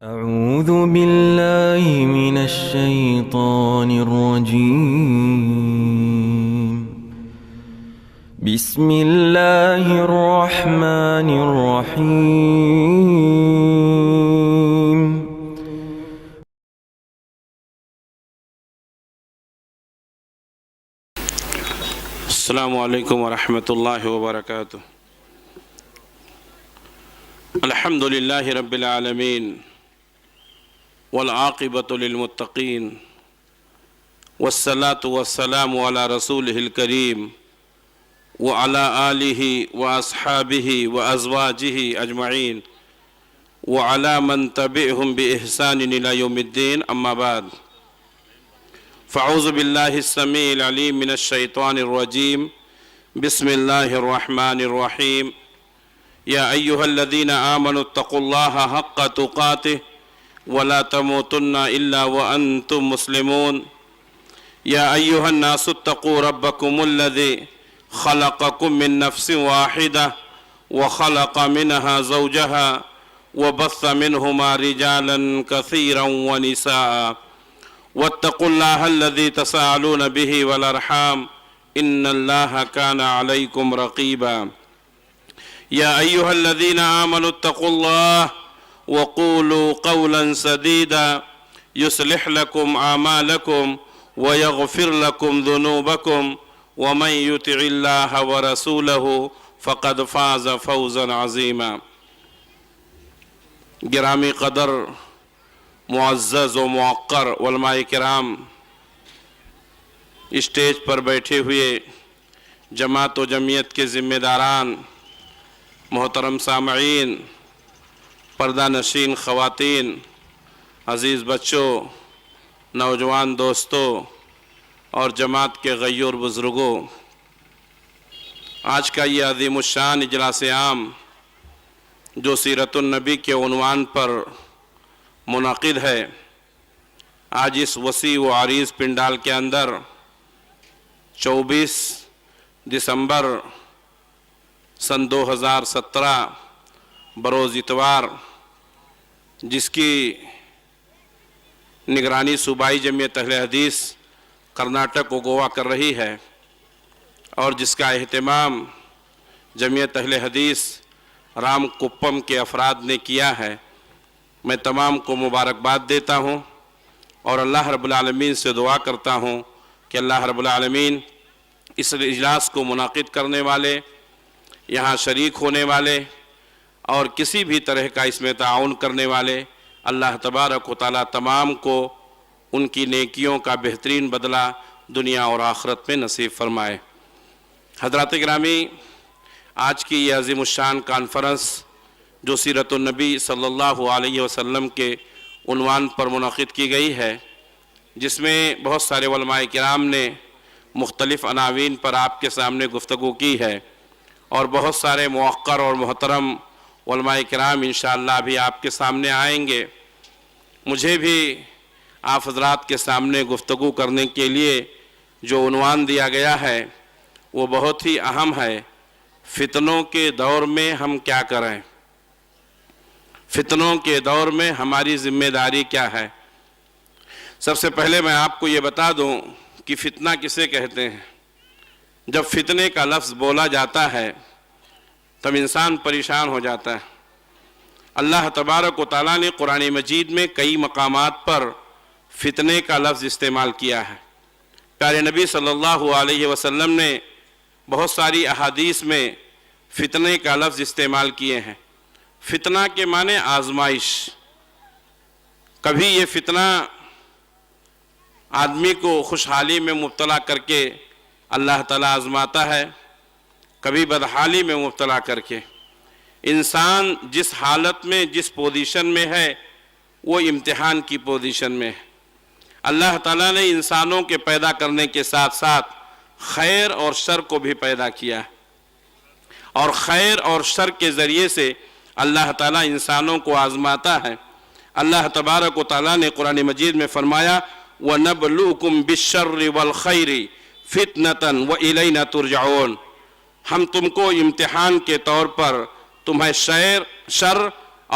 أعوذ بالله من الشيطان الرجيم. بسم الله الرحمن الرحيم. السلام علیکم ورحمۃ اللہ وبرکاتہ. الحمد للہ رب العالمین والعاقبۃ للمتقین والصلاة والسلام علی رسولہ الکریم وعلی آلہ واصحابہ وازواجہ اجمعین وعلی من تبعہم بإحسان الی یوم الدین. اما بعد فاعوذ باللہ السمیع العلیم من الشیطان الرجیم. بسم اللہ الرحمن الرحیم. یا ایہا الذین آمنوا اتقوا اللہ حق تقاتہ ولا تموتن الا وانتم مسلمون. یا ایہا الناس اتقوا ربکم الذی خلقکم من نفس واحدہ وخلق منها زوجها وبث منہما رجالا کثیرا ونساء واتقوا اللہ الذی تساءلون به والارحام ان اللہ کان علیکم رقیبا. یا ایہا الذین آمنوا اتقوا اللہ وقولوا قولا سدیدا یصلح لکم اعمالکم ویغفر لکم ذنوبکم ومن یطع اللہ ورسولہ فقد فاز فوزا عظیما. گرامی قدر معزز و موقر علماء کرام، اسٹیج پر بیٹھے ہوئے جماعت و جمعیت کے ذمہ داران، محترم سامعین، پردہ نشین خواتین، عزیز بچوں، نوجوان دوستوں اور جماعت کے غیور بزرگوں، آج کا یہ عظیم الشان اجلاس عام جو سیرت النبی کے عنوان پر منعقد ہے، آج اس وسیع و عریض پنڈال کے اندر 24 دسمبر سن 2017 بروز اتوار، جس کی نگرانی صوبائی جمعیت اہل حدیث کرناٹک و گوا کر رہی ہے اور جس کا اہتمام جمعیت اہل حدیث رام کپم کے افراد نے کیا ہے، میں تمام کو مبارکباد دیتا ہوں اور اللہ رب العالمین سے دعا کرتا ہوں کہ اللہ رب العالمین اس اجلاس کو منعقد کرنے والے، یہاں شریک ہونے والے اور کسی بھی طرح کا اس میں تعاون کرنے والے، اللہ تبارک و تعالیٰ تمام کو ان کی نیکیوں کا بہترین بدلہ دنیا اور آخرت میں نصیب فرمائے. حضرات گرامی، آج کی یہ عظیم الشان کانفرنس جو سیرت النبی صلی اللہ علیہ وسلم کے عنوان پر منعقد کی گئی ہے، جس میں بہت سارے علماء کرام نے مختلف عناوین پر آپ کے سامنے گفتگو کی ہے اور بہت سارے موقر اور محترم علماء کرام انشاءاللہ بھی آپ کے سامنے آئیں گے. مجھے بھی آپ حضرات کے سامنے گفتگو کرنے کے لیے جو عنوان دیا گیا ہے وہ بہت ہی اہم ہے. فتنوں کے دور میں ہم کیا کریں؟ فتنوں کے دور میں ہماری ذمہ داری کیا ہے؟ سب سے پہلے میں آپ کو یہ بتا دوں کہ فتنہ کسے کہتے ہیں. جب فتنے کا لفظ بولا جاتا ہے تب انسان پریشان ہو جاتا ہے. اللہ تبارک و تعالیٰ نے قرآن مجید میں کئی مقامات پر فتنے کا لفظ استعمال کیا ہے. پیارے نبی صلی اللہ علیہ وسلم نے بہت ساری احادیث میں فتنے کا لفظ استعمال کیے ہیں. فتنہ کے معنی آزمائش. کبھی یہ فتنہ آدمی کو خوشحالی میں مبتلا کر کے اللہ تعالیٰ آزماتا ہے، کبھی بدحالی میں مبتلا کر کے. انسان جس حالت میں جس پوزیشن میں ہے وہ امتحان کی پوزیشن میں ہے. اللہ تعالیٰ نے انسانوں کے پیدا کرنے کے ساتھ ساتھ خیر اور شر کو بھی پیدا کیا ہے اور خیر اور شر کے ذریعے سے اللہ تعالیٰ انسانوں کو آزماتا ہے. اللہ تبارک و تعالیٰ نے قرآن مجید میں فرمایا وَنَبْلُوكُمْ بِالشَّرِّ وَالْخَيْرِ فِتْنَةً وَإِلَيْنَا تُرْجَعُونَ. ہم تم کو امتحان کے طور پر تمہیں شر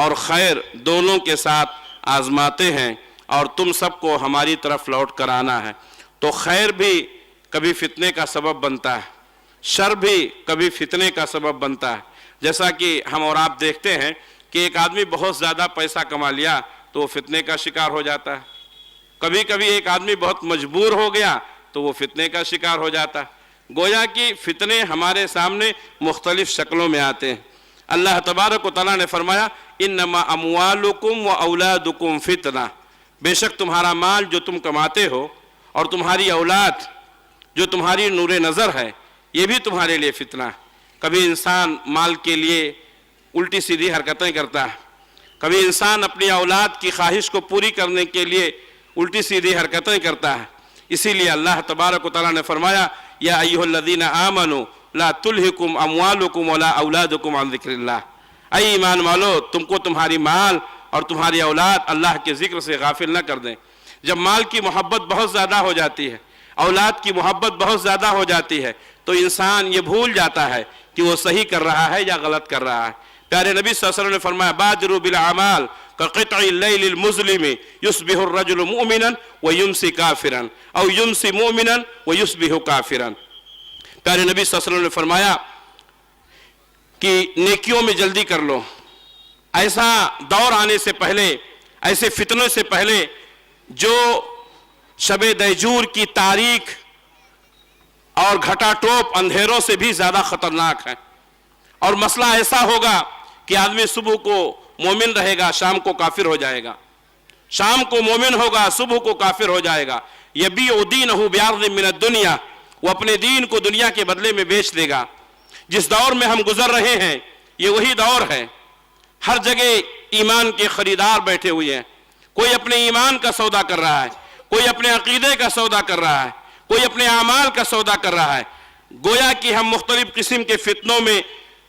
اور خیر دونوں کے ساتھ آزماتے ہیں اور تم سب کو ہماری طرف لوٹ کر آنا ہے۔ تو خیر بھی کبھی فتنے کا سبب بنتا ہے، شر بھی کبھی فتنے کا سبب بنتا ہے۔ جیسا کہ ہم اور آپ دیکھتے ہیں کہ ایک آدمی بہت زیادہ پیسہ کما لیا تو وہ فتنے کا شکار ہو جاتا ہے، کبھی کبھی ایک آدمی بہت مجبور ہو گیا تو وہ فتنے کا شکار ہو جاتا ہے۔ گویا کہ فتنے ہمارے سامنے مختلف شکلوں میں آتے ہیں۔ اللہ تبارک و تعالیٰ نے فرمایا انما اموالکم و اولادکم فتنہ، بے شک تمہارا مال جو تم کماتے ہو اور تمہاری اولاد جو تمہاری نور نظر ہے یہ بھی تمہارے لیے فتنہ ہے۔ کبھی انسان مال کے لیے الٹی سیدھی حرکتیں کرتا ہے، کبھی انسان اپنی اولاد کی خواہش کو پوری کرنے کے لیے الٹی سیدھی حرکتیں کرتا ہے۔ اسی لیے اللہ تبارک و تعالیٰ نے فرمایا یا ایھا الذین آمنوا لا تلہکم اموالکم ولا اولادکم عن ذکر اللہ، اے ایمان والو تم کو تمہاری مال اور تمہاری اولاد اللہ کے ذکر سے غافل نہ کر دیں۔ جب مال کی محبت بہت زیادہ ہو جاتی ہے، اولاد کی محبت بہت زیادہ ہو جاتی ہے تو انسان یہ بھول جاتا ہے کہ وہ صحیح کر رہا ہے یا غلط کر رہا ہے۔ پیارے نبی صلی اللہ علیہ وسلم نے فرمایا بادروا بالاعمال كقطع الليل المظلم يصبح الرجل مؤمنا ويمسي كافرا او يمسي مؤمنا ويصبح كافرا۔ پیارے نبی صلی اللہ علیہ وسلم نے فرمایا کہ نیکیوں میں جلدی کر لو، ایسا دور آنے سے پہلے، ایسے فتنوں سے پہلے جو شب دیجور کی تاریک اور گھٹا ٹوپ اندھیروں سے بھی زیادہ خطرناک ہے۔ اور مسئلہ ایسا ہوگا کہ آدمی صبح کو مومن رہے گا، شام کو کافر ہو جائے گا، شام کو مومن ہوگا، صبح کو کافر ہو جائے گا۔ یبیع دینہ بعرض من الدنیا، وہ اپنے دین کو دنیا کے بدلے میں بیچ دے گا۔ جس دور میں ہم گزر رہے ہیں یہ وہی دور ہے، ہر جگہ ایمان کے خریدار بیٹھے ہوئے ہیں، کوئی اپنے ایمان کا سودا کر رہا ہے، کوئی اپنے عقیدے کا سودا کر رہا ہے، کوئی اپنے اعمال کا سودا کر رہا ہے۔ گویا کہ ہم مختلف قسم کے فتنوں میں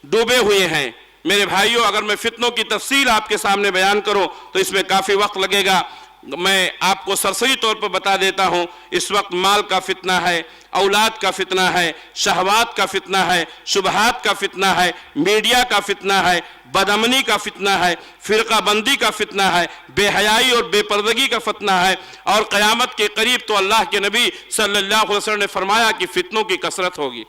ڈوبے ہوئے ہیں۔ میرے بھائیوں، اگر میں فتنوں کی تفصیل آپ کے سامنے بیان کروں تو اس میں کافی وقت لگے گا، میں آپ کو سرسری طور پر بتا دیتا ہوں۔ اس وقت مال کا فتنہ ہے، اولاد کا فتنہ ہے، شہوات کا فتنہ ہے، شبہات کا فتنہ ہے، میڈیا کا فتنہ ہے، بدامنی کا فتنہ ہے، فرقہ بندی کا فتنہ ہے، بے حیائی اور بے پردگی کا فتنہ ہے، اور قیامت کے قریب تو اللہ کے نبی صلی اللہ علیہ وسلم نے فرمایا کہ فتنوں کی کثرت ہوگی۔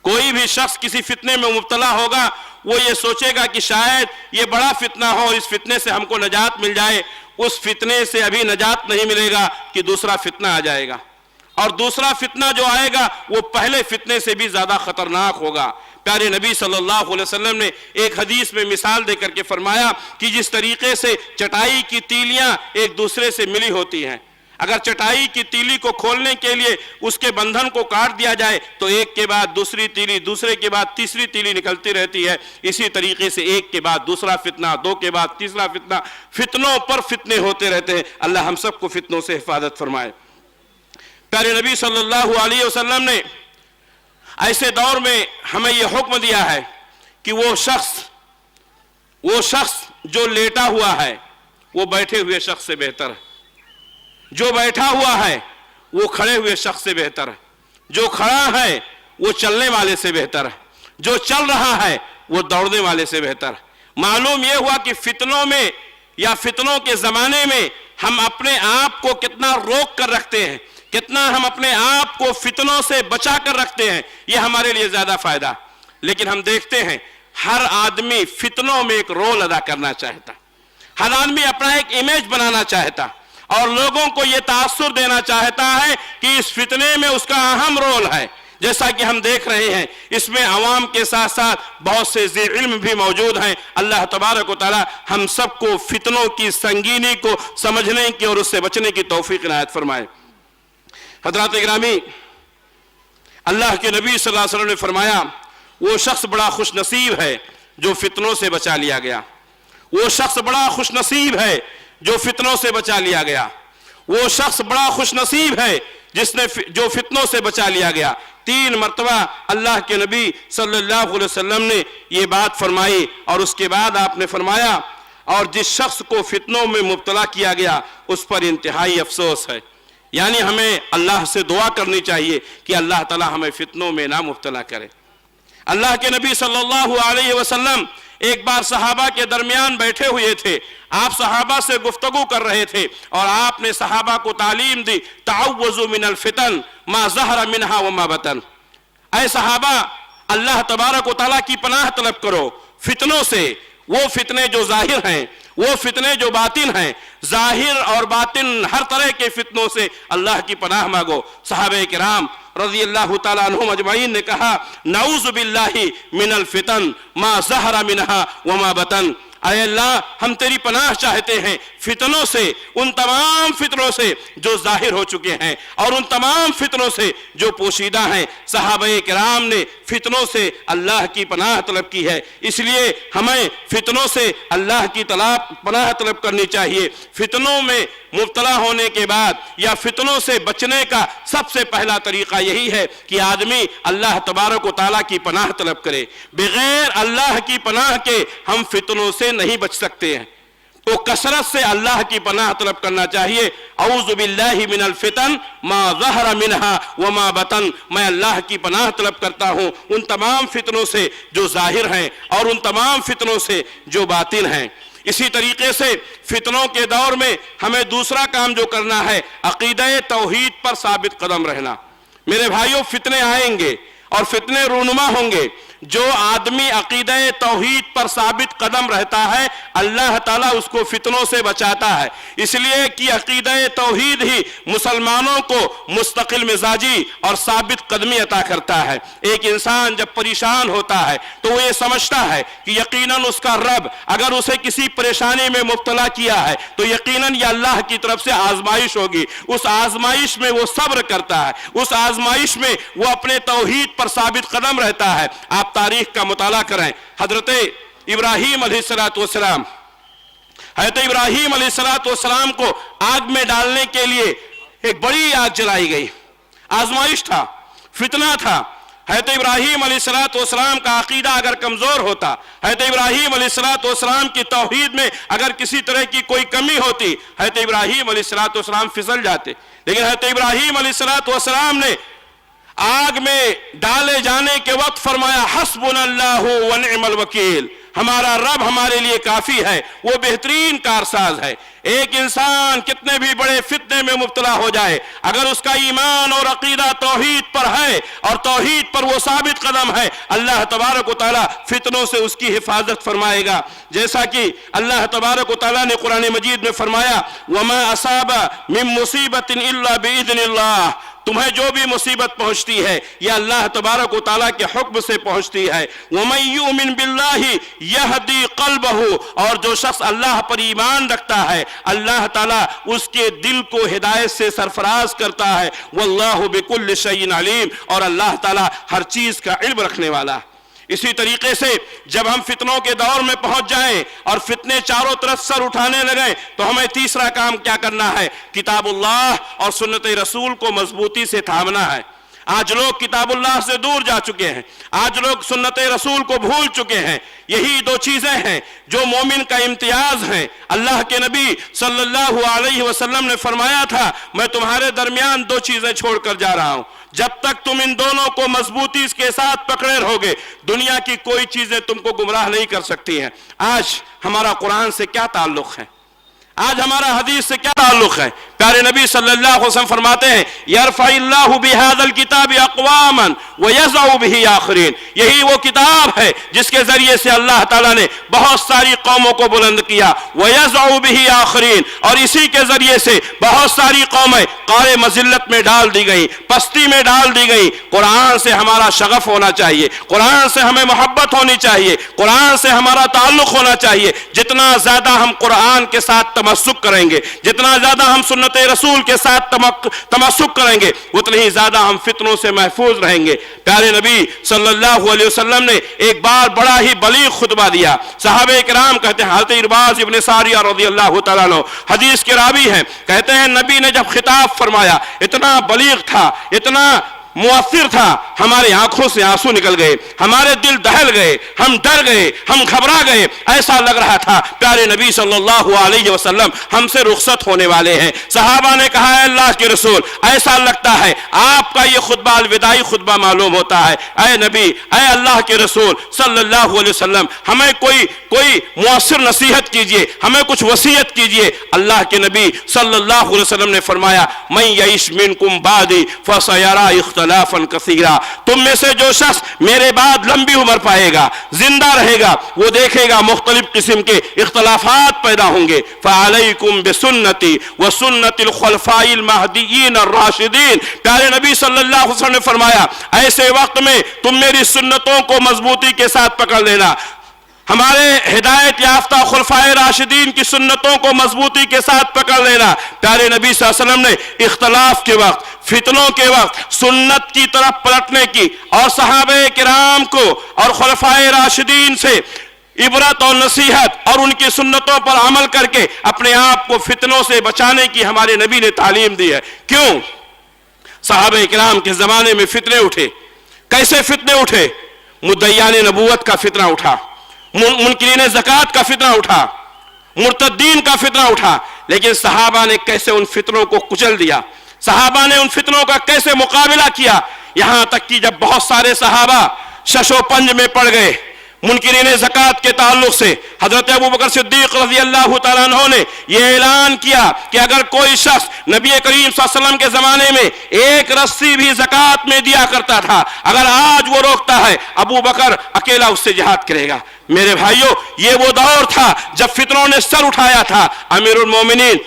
کوئی بھی شخص کسی فتنے میں مبتلا ہوگا وہ یہ سوچے گا کہ شاید یہ بڑا فتنہ ہو، اس فتنے سے ہم کو نجات مل جائے۔ اس فتنے سے ابھی نجات نہیں ملے گا کہ دوسرا فتنہ آ جائے گا، اور دوسرا فتنہ جو آئے گا وہ پہلے فتنے سے بھی زیادہ خطرناک ہوگا۔ پیارے نبی صلی اللہ علیہ وسلم نے ایک حدیث میں مثال دے کر کے فرمایا کہ جس طریقے سے چٹائی کی تیلیاں ایک دوسرے سے ملی ہوتی ہیں، اگر چٹائی کی تیلی کو کھولنے کے لیے اس کے بندھن کو کاٹ دیا جائے تو ایک کے بعد دوسری تیلی، دوسرے کے بعد تیسری تیلی نکلتی رہتی ہے۔ اسی طریقے سے ایک کے بعد دوسرا فتنہ، دو کے بعد تیسرا فتنہ، فتنوں پر فتنے ہوتے رہتے ہیں۔ اللہ ہم سب کو فتنوں سے حفاظت فرمائے۔ پیارے نبی صلی اللہ علیہ وسلم نے ایسے دور میں ہمیں یہ حکم دیا ہے کہ وہ شخص جو لیٹا ہوا ہے وہ بیٹھے ہوئے شخص سے بہتر ہے، جو بیٹھا ہوا ہے وہ کھڑے ہوئے شخص سے بہتر ہے، جو کھڑا ہے وہ چلنے والے سے بہتر ہے، جو چل رہا ہے وہ دوڑنے والے سے بہتر ہے۔ معلوم یہ ہوا کہ فتنوں میں یا فتنوں کے زمانے میں ہم اپنے آپ کو کتنا روک کر رکھتے ہیں، کتنا ہم اپنے آپ کو فتنوں سے بچا کر رکھتے ہیں، یہ ہمارے لیے زیادہ فائدہ۔ لیکن ہم دیکھتے ہیں ہر آدمی فتنوں میں ایک رول ادا کرنا چاہتا، ہر آدمی اپنا ایک امیج بنانا چاہتا، اور لوگوں کو یہ تاثر دینا چاہتا ہے کہ اس فتنے میں اس کا اہم رول ہے۔ جیسا کہ ہم دیکھ رہے ہیں اس میں عوام کے ساتھ ساتھ بہت سے ذی علم بھی موجود ہیں۔ اللہ تبارک و تعالی ہم سب کو فتنوں کی سنگینی کو سمجھنے کی اور اس سے بچنے کی توفیق عنایت فرمائے۔ حضرات گرامی، اللہ کے نبی صلی اللہ علیہ وسلم نے فرمایا وہ شخص بڑا خوش نصیب ہے جو فتنوں سے بچا لیا گیا، وہ شخص بڑا خوش نصیب ہے جو فتنوں سے بچا لیا گیا، وہ شخص بڑا خوش نصیب ہے جس نے جو فتنوں سے بچا لیا گیا۔ 3 مرتبہ اللہ کے نبی صلی اللہ علیہ وسلم نے یہ بات فرمائی، اور اس کے بعد آپ نے فرمایا اور جس شخص کو فتنوں میں مبتلا کیا گیا اس پر انتہائی افسوس ہے۔ یعنی ہمیں اللہ سے دعا کرنی چاہیے کہ اللہ تعالی ہمیں فتنوں میں نہ مبتلا کرے۔ اللہ کے نبی صلی اللہ علیہ وسلم ایک بار صحابہ کے درمیان بیٹھے ہوئے تھے، آپ صحابہ سے گفتگو کر رہے تھے اور آپ نے صحابہ کو تعلیم دی، تعوذوا من الفتن ما ظہر منہا وما بطن، اے صحابہ اللہ تبارک و تعالیٰ کی پناہ طلب کرو فتنوں سے، وہ فتنے جو ظاہر ہیں، وہ فتنے جو باطن ہیں، ظاہر اور باطن ہر طرح کے فتنوں سے اللہ کی پناہ مانگو۔ صحابہ کرام رضی اللہ تعالیٰ عنہم اجمعین نے کہا نعوذ باللہ من الفتن ما ظہر منہا وما بطن، اے اللہ ہم تیری پناہ چاہتے ہیں فتنوں سے، ان تمام فتنوں سے جو ظاہر ہو چکے ہیں اور ان تمام فتنوں سے جو پوشیدہ ہیں۔ صحابہ کرام نے فتنوں سے اللہ کی پناہ طلب کی ہے، اس لیے ہمیں فتنوں سے اللہ کی پناہ طلب کرنی چاہیے۔ فتنوں میں مبتلا ہونے کے بعد یا فتنوں سے بچنے کا سب سے پہلا طریقہ یہی ہے کہ آدمی اللہ تبارک و تعالیٰ کی پناہ طلب کرے۔ بغیر اللہ کی پناہ کے ہم فتنوں سے نہیں بچ سکتے ہیں، تو کثرت سے اللہ کی پناہ طلب کرنا چاہیے۔ اعوذ باللہ من الفتن ما ظہر منہا وما بطن، میں اللہ کی پناہ طلب کرتا ہوں ان تمام فتنوں سے جو ظاہر ہیں اور ان تمام فتنوں سے جو باطن ہیں۔ اسی طریقے سے فتنوں کے دور میں ہمیں دوسرا کام جو کرنا ہے عقیدہ توحید پر ثابت قدم رہنا۔ میرے بھائیوں، فتنے آئیں گے اور فتنے رونما ہوں گے، جو آدمی عقیدہ توحید پر ثابت قدم رہتا ہے اللہ تعالیٰ اس کو فتنوں سے بچاتا ہے، اس لیے کہ عقیدہ توحید ہی مسلمانوں کو مستقل مزاجی اور ثابت قدمی عطا کرتا ہے۔ ایک انسان جب پریشان ہوتا ہے تو وہ یہ سمجھتا ہے کہ یقیناً اس کا رب اگر اسے کسی پریشانی میں مبتلا کیا ہے تو یقیناً یہ اللہ کی طرف سے آزمائش ہوگی، اس آزمائش میں وہ صبر کرتا ہے، اس آزمائش میں وہ اپنے توحید پر ثابت قدم رہتا ہے۔ آپ تاریخ کا مطالعہ کریں، حضرت ابراہیم علیہ السلام، حضرت ابراہیم علیہ السلام کو آگ میں ڈالنے کے لیے ایک بڑی آگ جلائی گئی، آزمائش تھا، فتنہ تھا۔ حضرت ابراہیم علیہ السلام کا عقیدہ اگر کمزور ہوتا، حضرت ابراہیم علیہ السلام کی توحید میں اگر کسی طرح کی کوئی کمی ہوتی، حضرت ابراہیم علیہ السلام پھسل جاتے، لیکن حضرت ابراہیم علیہ السلام نے آگ میں ڈالے جانے کے وقت فرمایا حسبنا اللہ ونعم الوکیل، ہمارا رب ہمارے لیے کافی ہے، وہ بہترین کارساز ہے۔ ایک انسان کتنے بھی بڑے فتنے میں مبتلا ہو جائے، اگر اس کا ایمان اور عقیدہ توحید پر ہے اور توحید پر وہ ثابت قدم ہے، اللہ تبارک و تعالیٰ فتنوں سے اس کی حفاظت فرمائے گا۔ جیسا کہ اللہ تبارک و تعالیٰ نے قرآن مجید میں فرمایا وَمَا أَصَابَ مِن مُّصِيبَةٍ إِلَّا بِإِذْنِ اللَّهِ، تمہیں جو بھی مصیبت پہنچتی ہے یہ اللہ تبارک و تعالیٰ کے حکم سے پہنچتی ہے۔ وَمَن يُؤْمِن بِاللَّهِ يَهْدِي قَلْبَهُ، اور جو شخص اللہ پر ایمان رکھتا ہے اللہ تعالیٰ اس کے دل کو ہدایت سے سرفراز کرتا ہے۔ وَاللَّهُ بِكُلِّ شَيْءٍ عَلِيمٌ، اور اللہ تعالیٰ ہر چیز کا علم رکھنے والا ہے۔ اسی طریقے سے جب ہم فتنوں کے دور میں پہنچ جائیں اور فتنے چاروں طرف سر اٹھانے لگیں تو ہمیں تیسرا کام کیا کرنا ہے؟ کتاب اللہ اور سنت رسول کو مضبوطی سے تھامنا ہے۔ آج لوگ کتاب اللہ سے دور جا چکے ہیں، آج لوگ سنت رسول کو بھول چکے ہیں۔ یہی دو چیزیں ہیں جو مومن کا امتیاز ہیں۔ اللہ کے نبی صلی اللہ علیہ وسلم نے فرمایا تھا میں تمہارے درمیان دو چیزیں چھوڑ کر جا رہا ہوں، جب تک تم ان دونوں کو مضبوطی کے ساتھ پکڑے رہوگے دنیا کی کوئی چیزیں تم کو گمراہ نہیں کر سکتی ہیں۔ آج ہمارا قرآن سے کیا تعلق ہے؟ آج ہمارا حدیث سے کیا تعلق ہے؟ پیارے نبی صلی اللہ علیہ وسلم فرماتے ہیں یرفع اللہ بہذا الکتاب اقواما ویضع بہ آخرین، یہی وہ کتاب ہے جس کے ذریعے سے اللہ تعالیٰ نے بہت ساری قوموں کو بلند کیا، ویضع بہ آخرین، اور اسی کے ذریعے سے بہت ساری قومیں قعر مذلت میں ڈال دی گئیں، پستی میں ڈال دی گئیں۔ قرآن سے ہمارا شغف ہونا چاہیے، قرآن سے ہمیں محبت ہونی چاہیے، قرآن سے ہمارا تعلق ہونا چاہیے۔ جتنا زیادہ ہم قرآن کے ساتھ تمسک کریں گے، جتنا زیادہ ہم سنت رسول کے ساتھ تمسک کریں گے اتنے ہی زیادہ ہم فتنوں سے محفوظ رہیں گے۔ پیارے نبی صلی اللہ علیہ وسلم نے ایک بار بڑا ہی بلیغ خطبہ دیا۔ صحابہ کرام کہتے ہیں، حضرت ارباز ابن ساریہ رضی اللہ تعالیٰ عنہ حدیث کے راوی ہیں، کہتے ہیں نبی نے جب خطاب فرمایا اتنا بلیغ تھا، اتنا مؤثر تھا، ہماری آنکھوں سے آنسو نکل گئے، ہمارے دل دہل گئے، ہم ڈر گئے، ہم گھبرا گئے، ایسا لگ رہا تھا پیارے نبی صلی اللہ علیہ وسلم ہم سے رخصت ہونے والے ہیں۔ صحابہ نے کہا اے اللہ کے رسول، ایسا لگتا ہے آپ کا یہ خطبہ الوداعی خطبہ معلوم ہوتا ہے، اے نبی، اے اللہ کے رسول صلی اللہ علیہ وسلم ہمیں کوئی مؤثر نصیحت کیجئے، ہمیں کچھ وصیت کیجئے۔ اللہ کے نبی صلی اللہ علیہ وسلم نے فرمایا من یعش منکم بعدی فسیری اختلافا کثیرا، تم میں سے جو شخص میرے بعد لمبی عمر پائے گا، زندہ رہے گا، وہ دیکھے گا مختلف قسم کے اختلافات پیدا ہوں گے۔ فعلیکم بسنتی وسنت الخلفاء المہدیین الراشدین، پیارے نبی صلی اللہ علیہ وسلم نے فرمایا ایسے وقت میں تم میری سنتوں کو مضبوطی کے ساتھ پکڑ لینا، ہمارے ہدایت یافتہ خلفائے راشدین کی سنتوں کو مضبوطی کے ساتھ پکڑ لینا۔ پیارے نبی صلی اللہ علیہ وسلم نے اختلاف کے وقت، فتنوں کے وقت سنت کی طرف پلٹنے کی اور صحابہ کرام کو اور خلفائے راشدین سے عبرت اور نصیحت اور ان کی سنتوں پر عمل کر کے اپنے آپ کو فتنوں سے بچانے کی ہمارے نبی نے تعلیم دی ہے۔ کیوں؟ صحابہ کرام کے زمانے میں فتنے اٹھے۔ کیسے فتنے اٹھے؟ مدعیان نبوت کا فتنہ اٹھا، منکرین زکوٰۃ کا فتنہ اٹھا، مرتدین کا فتنہ اٹھا، لیکن صحابہ نے کیسے ان فتنوں کو کچل دیا، صحابہ نے ان فتنوں کا کیسے مقابلہ کیا، یہاں تک کہ جب بہت سارے صحابہ شش و پنج میں پڑ گئے منکرین زکوٰۃ کے تعلق سے، حضرت ابوبکر صدیق رضی اللہ تعالیٰ عنہ نے یہ اعلان کیا کہ اگر کوئی شخص نبی کریم صلی اللہ علیہ وسلم کے زمانے میں ایک رسی بھی زکوٰۃ میں دیا کرتا تھا، اگر آج وہ روکتا ہے ابوبکر اکیلا اس سے جہاد کرے گا۔ میرے بھائیوں، یہ وہ دور تھا جب فتنوں نے سر اٹھایا تھا۔ امیر المومنین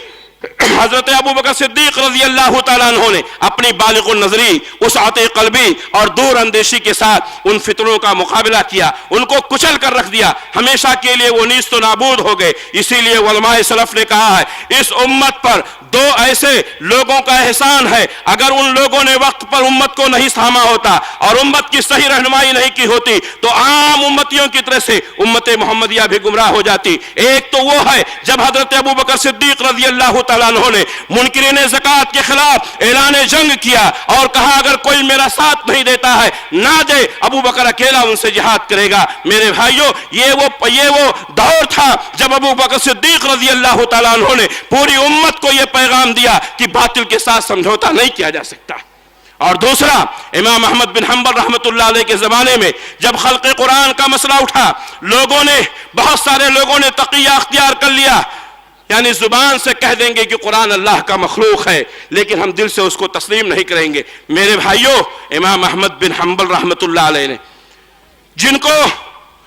حضرت ابوبکر صدیق رضی اللہ تعالیٰ عنہ نے اپنی بالغ النظری، وسعت قلبی اور دور اندیشی کے ساتھ ان فتنوں کا مقابلہ کیا، ان کو کچل کر رکھ دیا، ہمیشہ کے لیے وہ نیست و نابود ہو گئے۔ اسی لیے علماء سلف نے کہا ہے اس امت پر دو ایسے لوگوں کا احسان ہے، اگر ان لوگوں نے وقت پر امت کو نہیں تھاما ہوتا اور امت کی صحیح رہنمائی نہیں کی ہوتی تو عام امتیوں کی طرح سے امت محمدیہ بھی گمراہ ہو جاتی۔ ایک تو وہ ہے جب حضرت ابوبکر صدیق رضی اللہ تعالیٰ عنہ نے منکرین زکوٰۃ کے خلاف اعلان جنگ کیا اور کہا اگر کوئی میرا ساتھ نہیں دیتا ہے نہ دے، ابوبکر اکیلا ان سے جہاد کرے گا۔ میرے بھائیوں، یہ وہ دور تھا جب ابوبکر صدیق رضی اللہ تعالیٰ عنہ نے پوری امت کو یہ پیغام دیا کہ باطل کے ساتھ سمجھوتا نہیں کیا جا سکتا۔ اور دوسرا، امام احمد بن حنبل رحمۃ اللہ علیہ کے زمانے میں جب خلق قرآن کا مسئلہ اٹھا، بہت سارے لوگوں نے تقیہ اختیار کر لیا، یعنی زبان سے کہہ دیں گے کہ قرآن اللہ کا مخلوق ہے لیکن ہم دل سے اس کو تسلیم نہیں کریں گے۔ میرے بھائیوں، امام احمد بن حنبل رحمۃ اللہ علیہ نے جن کو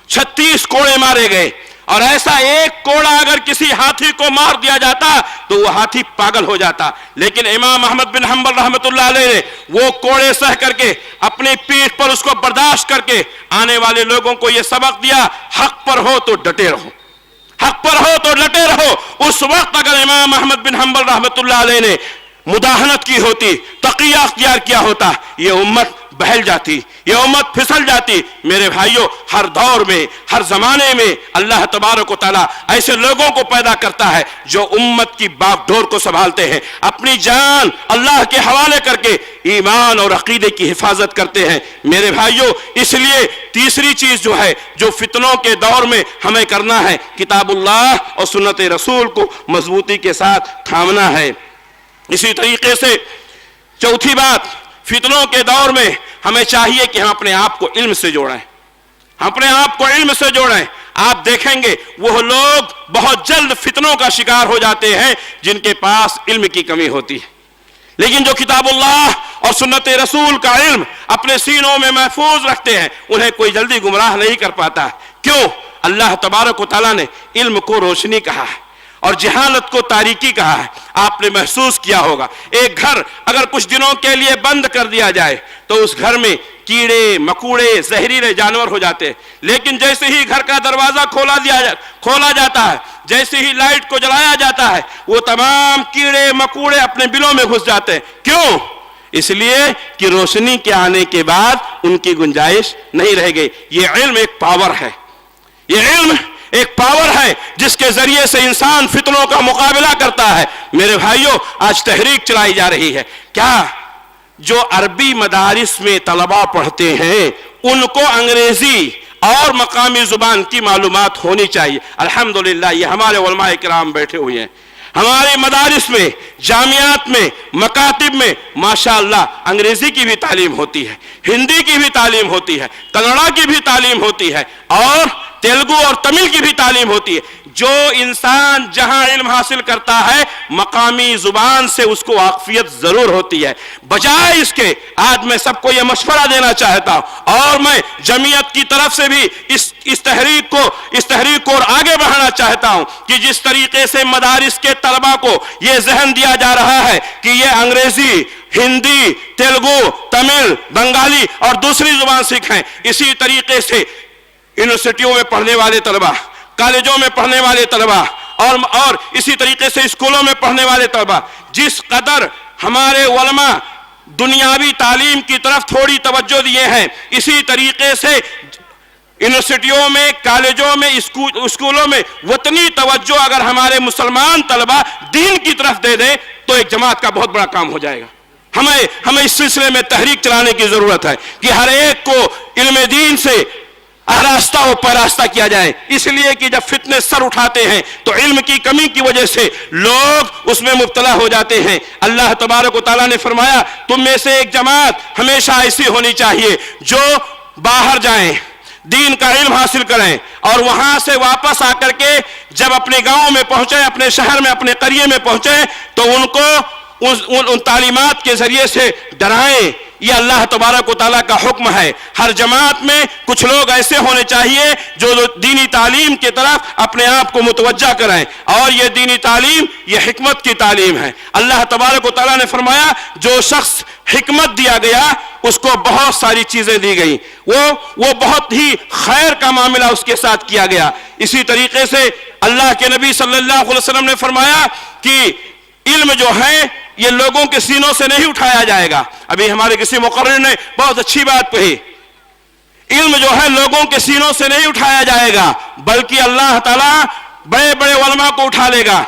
36 کوڑے مارے گئے، اور ایسا ایک کوڑا اگر کسی ہاتھی کو مار دیا جاتا تو وہ ہاتھی پاگل ہو جاتا، لیکن امام احمد بن حنبل رحمۃ اللہ علیہ نے وہ کوڑے سہ کر کے اپنی پیٹھ پر اس کو برداشت کر کے آنے والے لوگوں کو یہ سبق دیا، حق پر ہو تو ڈٹے رہو، حق پر ہو تو ڈٹے رہو۔ اس وقت اگر امام احمد بن حنبل رحمۃ اللہ علیہ نے مداہنت کی ہوتی، تقیہ اختیار کیا ہوتا، یہ امت بہل جاتی، یہ امت پھسل جاتی۔ میرے بھائیوں، ہر دور میں، ہر زمانے میں اللہ تبارک و تعالیٰ ایسے لوگوں کو پیدا کرتا ہے جو امت کی باغ ڈور کو سنبھالتے ہیں، اپنی جان اللہ کے حوالے کر کے ایمان اور عقیدے کی حفاظت کرتے ہیں۔ میرے بھائیوں، اس لیے تیسری چیز جو ہے جو فتنوں کے دور میں ہمیں کرنا ہے، کتاب اللہ اور سنت رسول کو مضبوطی کے ساتھ تھامنا ہے۔ اسی طریقے سے چوتھی بات، فتنوں کے دور میں ہمیں چاہیے کہ ہم اپنے آپ کو علم سے جوڑیں، ہم اپنے آپ کو علم سے جوڑیں۔ آپ دیکھیں گے وہ لوگ بہت جلد فتنوں کا شکار ہو جاتے ہیں جن کے پاس علم کی کمی ہوتی ہے، لیکن جو کتاب اللہ اور سنت رسول کا علم اپنے سینوں میں محفوظ رکھتے ہیں انہیں کوئی جلدی گمراہ نہیں کر پاتا۔ کیوں؟ اللہ تبارک و تعالیٰ نے علم کو روشنی کہا ہے اور جہالت کو تاریکی کہا ہے۔ آپ نے محسوس کیا ہوگا ایک گھر اگر کچھ دنوں کے لیے بند کر دیا جائے تو اس گھر میں کیڑے مکوڑے زہریلے جانور ہو جاتے ہیں، لیکن جیسے ہی گھر کا دروازہ کھولا جاتا ہے، جیسے ہی لائٹ کو جلایا جاتا ہے، وہ تمام کیڑے مکوڑے اپنے بلوں میں گھس جاتے ہیں۔ کیوں؟ اس لیے کہ روشنی کے آنے کے بعد ان کی گنجائش نہیں رہ گئی۔ یہ علم ایک پاور ہے، یہ علم ایک پاور ہے جس کے ذریعے سے انسان فتنوں کا مقابلہ کرتا ہے۔ میرے بھائیوں، آج تحریک چلائی جا رہی ہے، کیا جو عربی مدارس میں طلباء پڑھتے ہیں ان کو انگریزی اور مقامی زبان کی معلومات ہونی چاہیے. الحمدللہ یہ ہمارے علماء کرام بیٹھے ہوئے ہیں ہمارے مدارس میں، جامعات میں، مکاتب میں ماشاءاللہ انگریزی کی بھی تعلیم ہوتی ہے، ہندی کی بھی تعلیم ہوتی ہے، کنڑا کی بھی تعلیم ہوتی ہے اور تیلگو اور تمل کی بھی تعلیم ہوتی ہے. جو انسان جہاں علم حاصل کرتا ہے مقامی زبان سے اس کو واقفیت ضرور ہوتی ہے. بجائے اس کے آج میں سب کو یہ مشورہ دینا چاہتا ہوں اور میں جمعیت کی طرف سے بھی اس تحریک کو اور آگے بڑھانا چاہتا ہوں کہ جس طریقے سے مدارس کے طلباء کو یہ ذہن دیا جا رہا ہے کہ یہ انگریزی، ہندی، تیلگو، تمل، بنگالی اور دوسری زبان سیکھیں، اسی طریقے سے یونیورسٹیوں میں پڑھنے والے طلباء، کالجوں میں پڑھنے والے طلباء اور اسی طریقے سے اسکولوں میں پڑھنے والے طلباء جس قدر ہمارے علماء دنیاوی تعلیم کی طرف تھوڑی توجہ دیے ہیں، اسی طریقے سے یونیورسٹیوں میں، کالجوں میں، اسکولوں میں وطنی توجہ اگر ہمارے مسلمان طلباء دین کی طرف دے دیں تو ایک جماعت کا بہت بڑا کام ہو جائے گا. ہمیں اس سلسلے میں تحریک چلانے کی ضرورت ہے کہ ہر ایک کو علم دین سے آراستہ و پیراستہ کیا جائے. اس لیے کہ جب فتنے سر اٹھاتے ہیں تو علم کی کمی کی وجہ سے لوگ اس میں مبتلا ہو جاتے ہیں. اللہ تبارک و تعالیٰ نے فرمایا تم میں سے ایک جماعت ہمیشہ ایسی ہونی چاہیے جو باہر جائیں، دین کا علم حاصل کریں اور وہاں سے واپس آ کر کے جب اپنے گاؤں میں پہنچے، اپنے شہر میں، اپنے قریے میں پہنچے تو ان کو ان تعلیمات کے ذریعے سے ڈرائیں. یہ اللہ تبارک و تعالیٰ کا حکم ہے. ہر جماعت میں کچھ لوگ ایسے ہونے چاہیے جو دینی تعلیم کی طرف اپنے آپ کو متوجہ کریں اور یہ دینی تعلیم یہ حکمت کی تعلیم ہے. اللہ تبارک و تعالیٰ نے فرمایا جو شخص حکمت دیا گیا اس کو بہت ساری چیزیں دی گئی، وہ بہت ہی خیر کا معاملہ اس کے ساتھ کیا گیا. اسی طریقے سے اللہ کے نبی صلی اللہ علیہ وسلم نے فرمایا کہ علم جو ہے یہ لوگوں کے سینوں سے نہیں اٹھایا جائے گا. ابھی ہمارے کسی مقرر نے بہت اچھی بات کہی، علم جو ہے لوگوں کے سینوں سے نہیں اٹھایا جائے گا بلکہ اللہ تعالیٰ بڑے بڑے علماء کو اٹھا لے گا.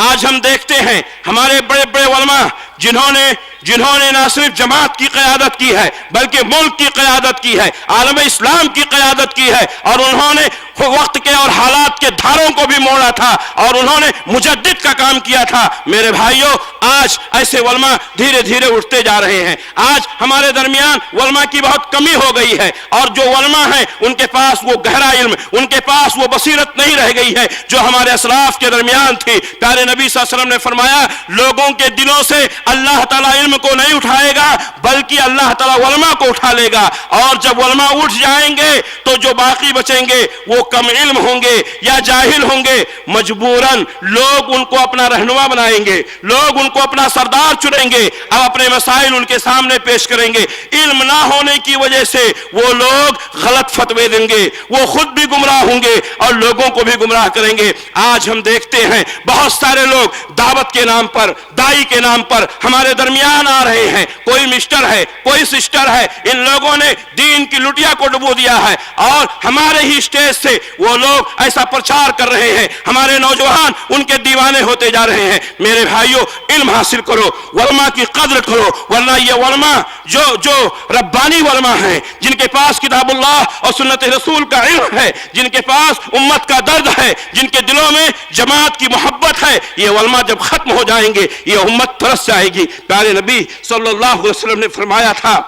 آج ہم دیکھتے ہیں ہمارے بڑے بڑے علماء جنہوں نے نہ صرف جماعت کی قیادت کی ہے بلکہ ملک کی قیادت کی ہے، عالم اسلام کی قیادت کی ہے اور انہوں نے وقت کے اور حالات کے دھاروں کو بھی موڑا تھا اور انہوں نے مجدد کا کام کیا تھا. میرے بھائیوں آج ایسے علماء دھیرے دھیرے اٹھتے جا رہے ہیں. آج ہمارے درمیان علماء کی بہت کمی ہو گئی ہے اور جو علماء ہیں ان کے پاس وہ گہرا علم، ان کے پاس وہ بصیرت نہیں رہ گئی ہے جو ہمارے اسلاف کے درمیان تھی. پیارے نبی صلی اللہ علیہ وسلم نے فرمایا لوگوں کے دلوں سے اللہ تعالیٰ علم کو نہیں اٹھائے گا بلکہ اللہ تعالیٰ علماء کو اٹھا لے گا اور جب علماء اٹھ جائیں گے تو جو باقی بچیں گے وہ کم علم ہوں گے یا جاہل ہوں گے. مجبوراً لوگ ان کو اپنا رہنما بنائیں گے، لوگ ان کو اپنا سردار چنیں گے، اب اپنے مسائل ان کے سامنے پیش کریں گے. علم نہ ہونے کی وجہ سے وہ لوگ غلط فتوے دیں گے، وہ خود بھی گمراہ ہوں گے اور لوگوں کو بھی گمراہ کریں گے. آج ہم دیکھتے ہیں بہت سارے لوگ دعوت کے نام پر، دائی کے نام پر ہمارے درمیان آ رہے ہیں. کوئی مسٹر ہے، کوئی سسٹر ہے، ان لوگوں نے دین کی لٹیا کو ڈبو دیا ہے اور ہمارے ہی اسٹیج سے وہ لوگ ایسا پرچار کر رہے ہیں. ہمارے نوجوان ان کے دیوانے ہوتے جا رہے ہیں. میرے بھائیوں علم حاصل کرو، علماء کی قدر کرو، ورنہ یہ علماء جو ربانی علماء ہیں جن کے پاس کتاب اللہ اور سنت رسول کا علم ہے، جن کے پاس امت کا درد ہے، جن کے دلوں میں جماعت کی محبت ہے، یہ علماء جب ختم ہو جائیں گے یہ امت ترس جائے گی. پیارے نبی صلی اللہ علیہ وسلم نے فرمایا تھا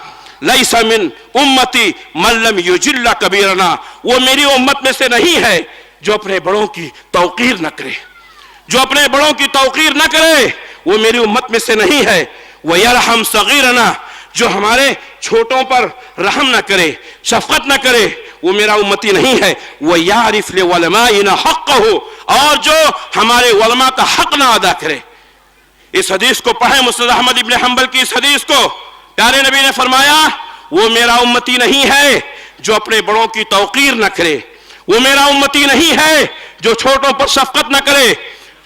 لیس من امتی من لم یجل کبیرنا، وہ میری امت میں سے نہیں ہے جو اپنے بڑوں کی توقیر نہ کرے، جو اپنے بڑوں کی توقیر نہ کرے وہ میری امت میں سے نہیں ہے. وَيَرْحَمْ صَغِيرَنَا، جو ہمارے چھوٹوں پر رحم نہ کرے، شفقت نہ کرے وہ میرا امتی نہیں ہے. وَيَعْرِفْ لِعُلَمَائِنَا حَقَّهُ، اور جو ہمارے علماء کا حق نہ ادا کرے. اس حدیث کو پڑھیں، مسند احمد ابن حنبل کی اس حدیث کو. پیارے نبی نے فرمایا وہ میرا امتی نہیں ہے جو اپنے بڑوں کی توقیر نہ کرے، وہ میرا امتی نہیں ہے جو چھوٹوں پر شفقت نہ کرے،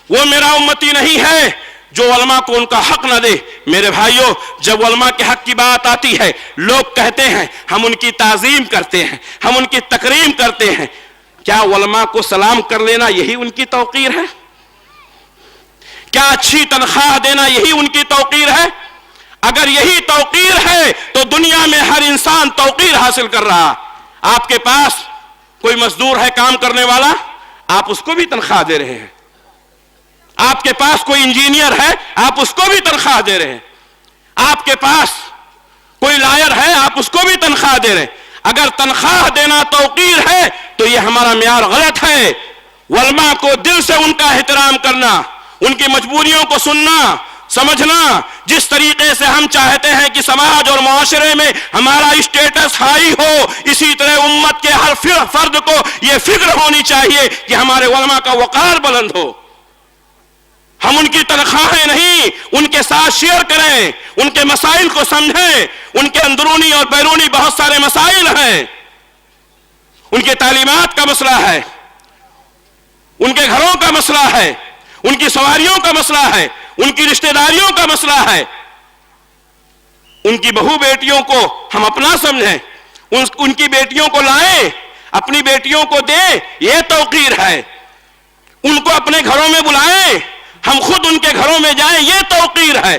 وہ میرا امتی نہیں ہے جو علماء کو ان کا حق نہ دے. میرے بھائیوں جب علماء کے حق کی بات آتی ہے لوگ کہتے ہیں ہم ان کی تعظیم کرتے ہیں، ہم ان کی تکریم کرتے ہیں. کیا علماء کو سلام کر لینا یہی ان کی توقیر ہے؟ کیا اچھی تنخواہ دینا یہی ان کی توقیر ہے؟ اگر یہی توقیر ہے تو دنیا میں ہر انسان توقیر حاصل کر رہا. آپ کے پاس کوئی مزدور ہے کام کرنے والا, آپ اس کو بھی تنخواہ دے رہے ہیں. آپ کے پاس کوئی انجینئر ہے, آپ اس کو بھی تنخواہ دے رہے ہیں. آپ کے پاس کوئی لائر ہے, آپ اس کو بھی تنخواہ دے رہے ہیں. اگر تنخواہ دینا توقیر ہے تو یہ ہمارا معیار غلط ہے. علماء کو دل سے ان کا احترام کرنا, ان کی مجبوریوں کو سننا, سمجھنا. جس طریقے سے ہم چاہتے ہیں کہ سماج اور معاشرے میں ہمارا اسٹیٹس ہائی ہو, اسی طرح امت کے ہر فرد کو یہ فکر ہونی چاہیے کہ ہمارے علماء کا وقار بلند ہو. ہم ان کی تنخواہیں نہیں, ان کے ساتھ شیئر کریں, ان کے مسائل کو سمجھیں. ان کے اندرونی اور بیرونی بہت سارے مسائل ہیں. ان کے تعلیمات کا مسئلہ ہے, ان کے گھروں کا مسئلہ ہے, ان کی سواریوں کا مسئلہ ہے, ان کی رشتہ داریوں کا مسئلہ ہے. ان کی بہو بیٹیوں کو ہم اپنا سمجھیں, ان کی بیٹیوں کو لائیں, اپنی بیٹیوں کو دیں, یہ توقیر ہے. ان کو اپنے گھروں میں بلائیں, ہم خود ان کے گھروں میں جائیں, یہ توقیر ہے.